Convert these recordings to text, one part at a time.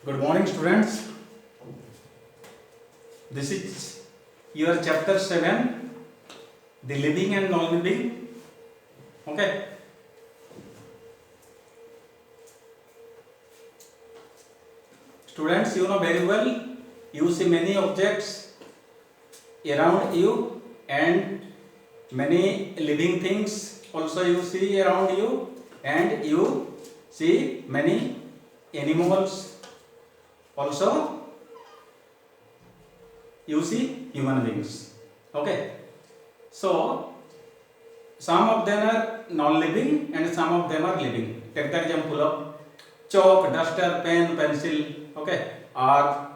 Good morning, students. This is your chapter 7, the living and non-living. Okay. Students, you know very well, you see many objects around you and many living things also you see around you, and you see many animals also, you see human beings. Okay, so some of them are non-living and some of them are living. Take the example of chalk, duster, pen, pencil. Okay,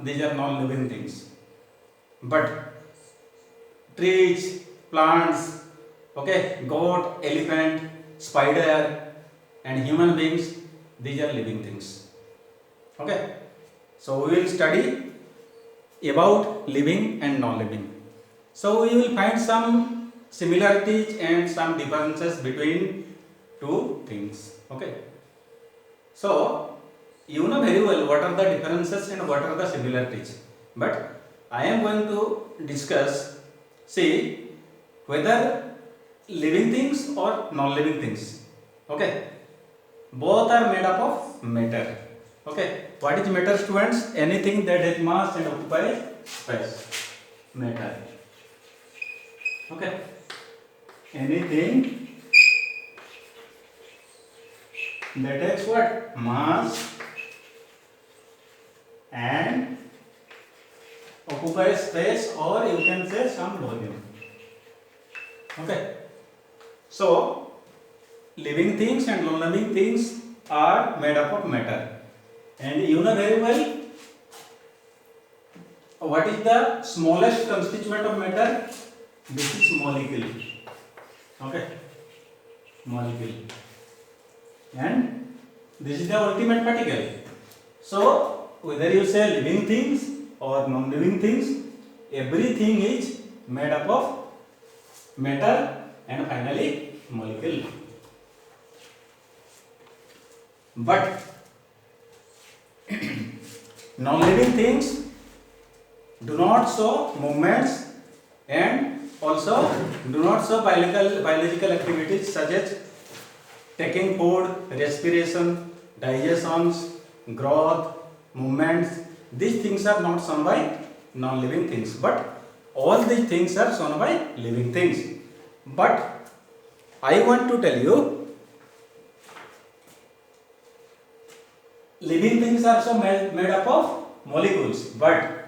these are non-living things. But trees, plants, okay, goat, elephant, spider, and human beings, these are living things. Okay, so we will study about living and non-living. So we will find some similarities and some differences between two things. Okay, so you know very well what are the differences and what are the similarities, but I am going to discuss, see, whether living things or non-living things. Okay, both are made up of matter. Okay, what is matter, students? Anything that has mass and occupies space. Matter. Okay, anything that has what? Mass and occupies space, or you can say some volume. Okay, so living things and non-living things are made up of matter. And you know very well what is the smallest constituent of matter? This is molecule. Okay, molecule. And this is the ultimate particle. So whether you say living things or non-living things, everything is made up of matter and finally molecule. But non-living things do not show movements and also do not show biological activities such as taking food, respiration, digestions, growth, movements. These things are not shown by non-living things, but all these things are shown by living things. But I want to tell you, living things are also made up of molecules, but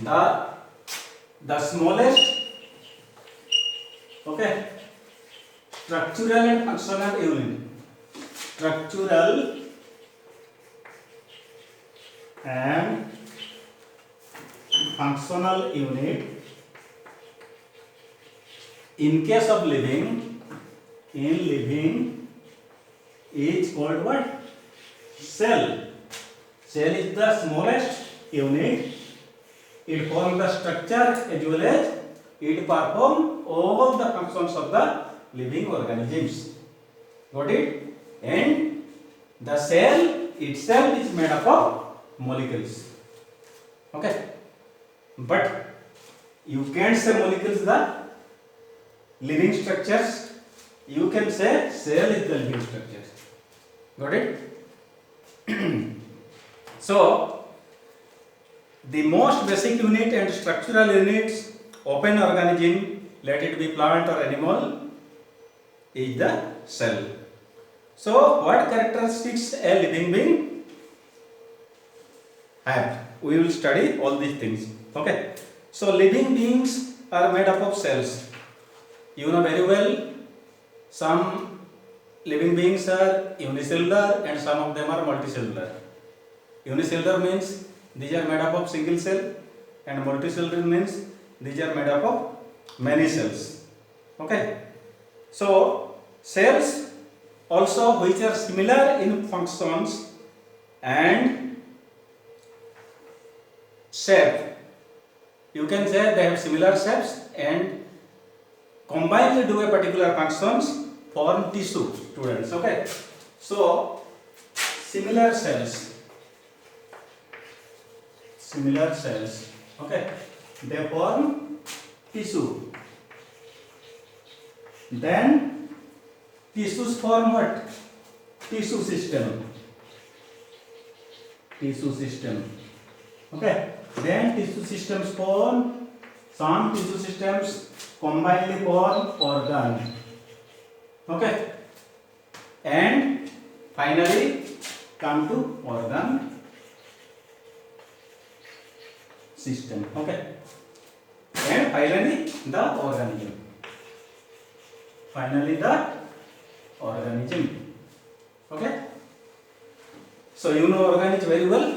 the smallest, okay, structural and functional unit, structural and functional unit in case of living, is called what? Cell. Cell is the smallest unit. It forms the structure as well as it performs all the functions of the living organisms. Got it? And the cell itself is made up of molecules. Okay? But you can't say molecules the living structures. You can say cell is the living structure. Got it? So, the most basic unit and structural units of an organism, let it be plant or animal, is the cell. So, what characteristics a living being have? We will study all these things. Okay. So, living beings are made up of cells. You know very well, some living beings are unicellular and some of them are multicellular. Unicellular means these are made up of single cell, and multicellular means these are made up of many cells. Okay. So cells also which are similar in functions and shape. You can say they have similar shapes and combined do a particular functions, form tissue, students. Okay. So similar cells similar cells. Okay, they form tissue. Then tissues form what? Tissue system. Tissue system. Okay, then tissue systems form, some tissue systems combinedly form organ. Okay, and finally come to organ system. Okay, and finally the organism. Finally the organism. Okay, so you know organism very well.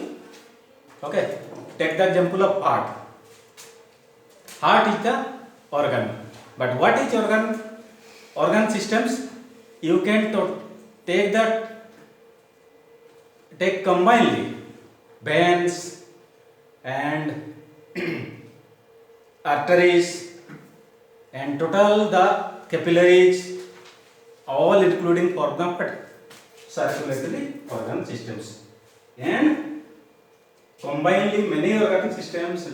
Okay, take the example of heart. Heart is the organ, but what is organ? Organ systems you can take combinedly veins and arteries and total the capillaries, all including form the circulatory organ systems, and combinedly many organ systems,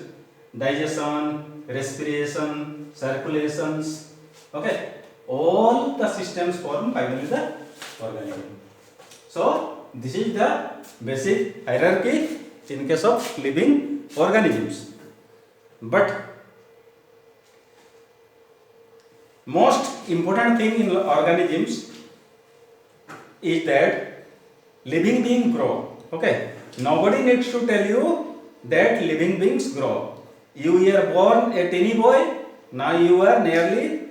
digestion, respiration, circulations. Okay, all the systems form finally the organism. So this is the basic hierarchy in case of living organisms. But most important thing in organisms is that living beings grow. Okay, nobody needs to tell you that living beings grow. You were born a teeny boy, now you are nearly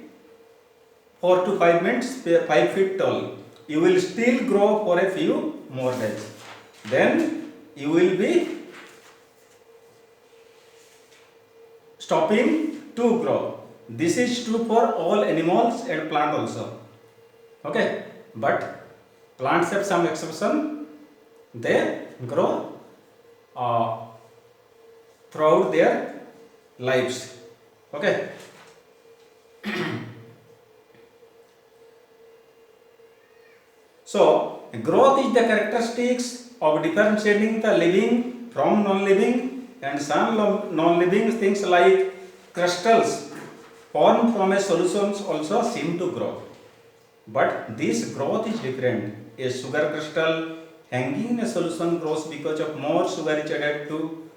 4 to 5 feet tall. You will still grow for a few more days. Then you will be stopping to grow. This is true for all animals and plants also. Okay, but plants have some exception. They grow throughout their lives. Okay. So growth is the characteristics of differentiating the living from non-living, and some non-living things like crystals formed from a solutions also seem to grow. But this growth is different. A sugar crystal hanging in a solution grows because of more sugar is added to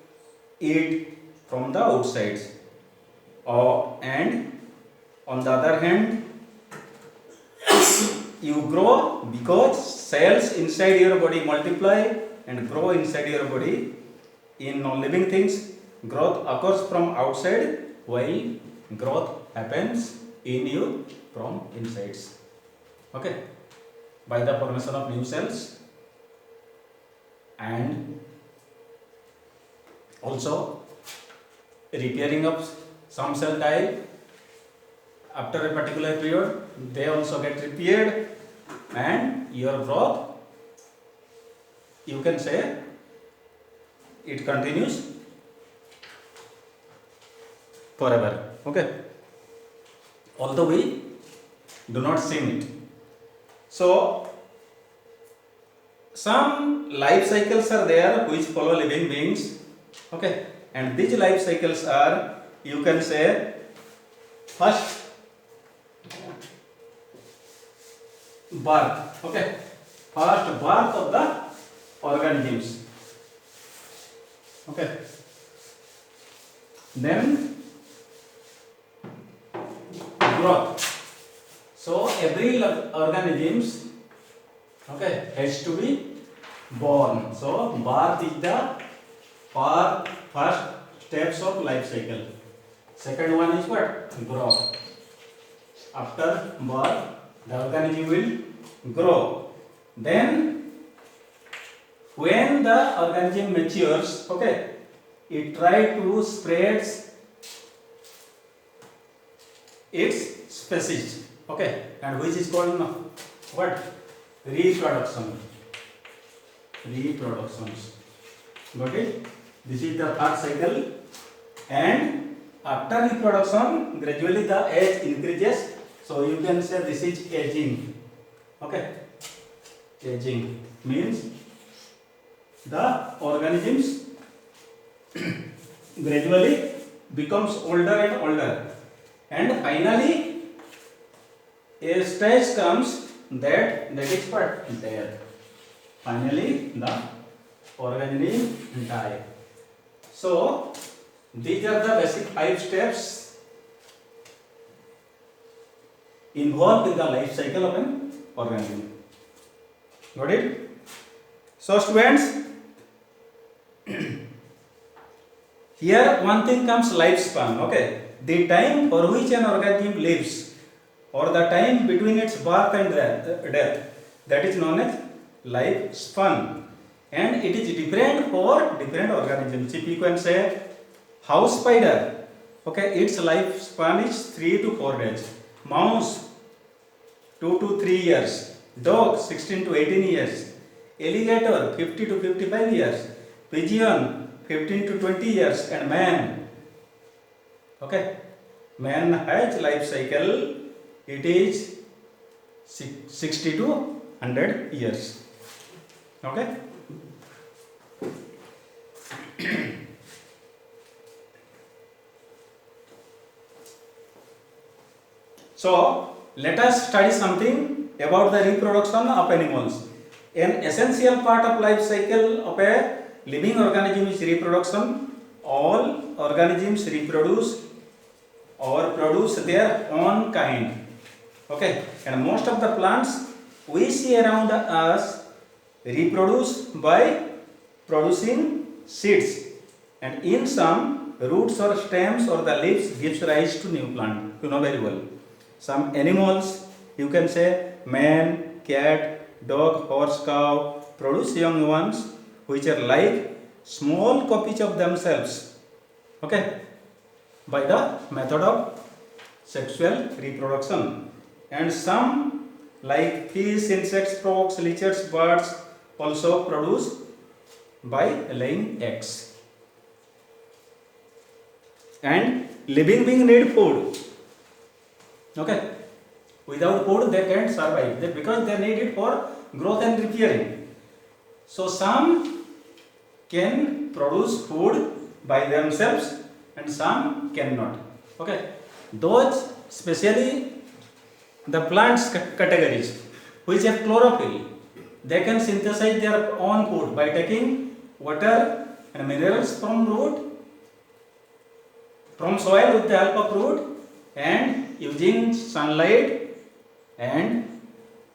it from the outside. And on the other hand, you grow because cells inside your body multiply and grow inside your body. In non-living things, growth occurs from outside, while growth happens in you from inside. Okay, by the formation of new cells and also repairing of some cell type after a particular period, they also get repaired, and your growth, you can say, it continues forever. Okay, although we do not see it. So some life cycles are there which follow living beings. Okay, and these life cycles are, you can say, first birth. Okay, first birth of the organisms. Okay, then growth. So every organisms, okay, has to be born. So birth is the first steps of life cycle. Second one is what? Growth. After birth, the organism will grow. Then when the organism matures, okay, it tries to spread its species. Okay, and which is called what? Reproduction. Reproductions. Got it? This is the third cycle, and after reproduction, gradually the age increases. So you can say this is aging. Okay, aging means the organisms gradually becomes older and older, and finally a stage comes that is what? Death. Finally the organism die. So these are the basic 5 steps involved in the life cycle of an organism. Got it? So students, here one thing comes lifespan. Okay, the time for which an organism lives, or the time between its birth and death, that is known as lifespan, and it is different for different organisms. If you can say house spider, okay, its lifespan is 3 to 4 days. Mouse 2 to 3 years. Dog 16 to 18 years. Alligator 50 to 55 years. Pigeon 15 to 20 years. And man, okay, man has life cycle, it is 60 to 100 years. Okay. So let us study something about the reproduction of animals. An essential part of life cycle of a living organism is reproduction. All organisms reproduce or produce their own kind. Okay, and most of the plants we see around us reproduce by producing seeds, and in some roots or stems or the leaves gives rise to new plant. You know very well. Some animals, you can say man, cat, dog, horse, cow, produce young ones which are like small copies of themselves, okay, by the method of sexual reproduction. And some like fish, insects, frogs, lizards, birds also produce by laying eggs. And living beings need food. Okay, without food they can't survive, because they need it for growth and repairing. So some can produce food by themselves and some cannot. Okay, those especially the plants categories which have chlorophyll, they can synthesize their own food by taking water and minerals from root, from soil with the help of root, and using sunlight and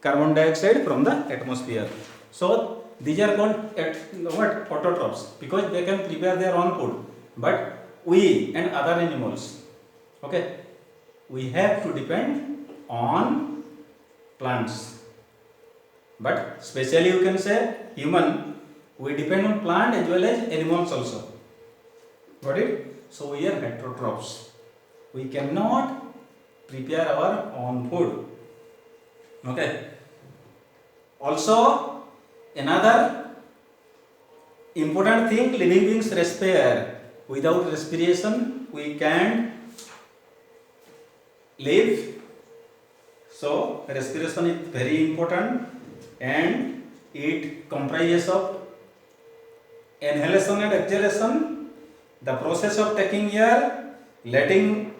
carbon dioxide from the atmosphere. So these are called what? Autotrophs, because they can prepare their own food. But we and other animals, okay, we have to depend on plants. But especially you can say human, we depend on plant as well as animals also. Got it? So we are heterotrophs. We cannot prepare our own food. Okay. Also, another important thing, living beings respire. Without respiration, we can't live. So, respiration is very important, and it comprises of inhalation and exhalation, the process of taking air, letting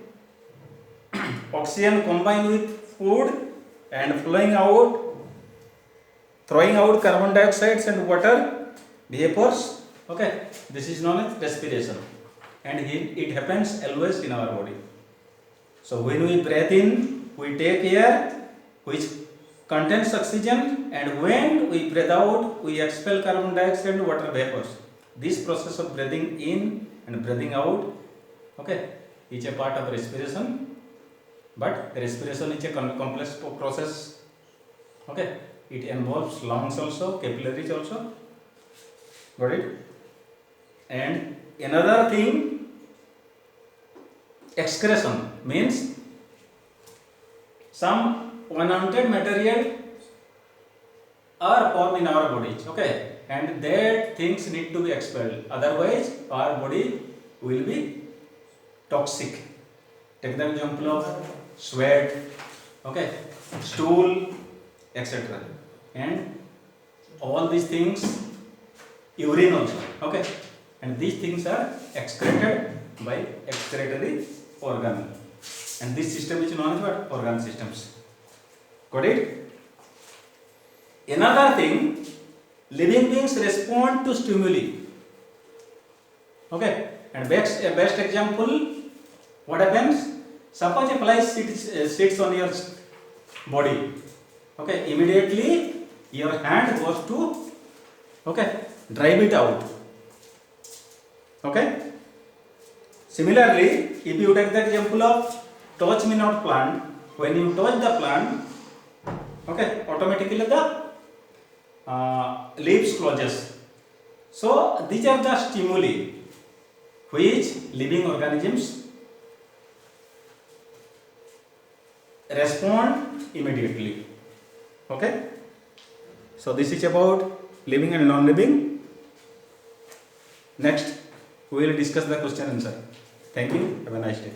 oxygen combine with food and flowing out, throwing out carbon dioxide and water vapors. Okay, this is known as respiration, and it happens always in our body. So when we breathe in, we take air which contains oxygen, and when we breathe out, we expel carbon dioxide and water vapors. This process of breathing in and breathing out, okay, is a part of respiration. But respiration is a complex process. Okay, it involves lungs also, capillaries also. Got it? And another thing, excretion means some unwanted material are formed in our bodies. Okay, and that things need to be expelled. Otherwise, our body will be toxic. Take the example of sweat, okay, stool, etc. And all these things, urine also, okay. and these things are excreted by excretory organ, and this system is known as what? Organ systems. Got it? Another thing, living beings respond to stimuli. Okay, and best example, what happens? Suppose a fly sits on your body. Okay, immediately your hand goes to, okay, drive it out. Okay. Similarly, if you take the example of touch me not plant, when you touch the plant, okay, automatically the leaves closes. So these are the stimuli which living organisms respond immediately. Okay. So this is about living and non-living. Next, we will discuss the question and answer. Thank you. Have a nice day.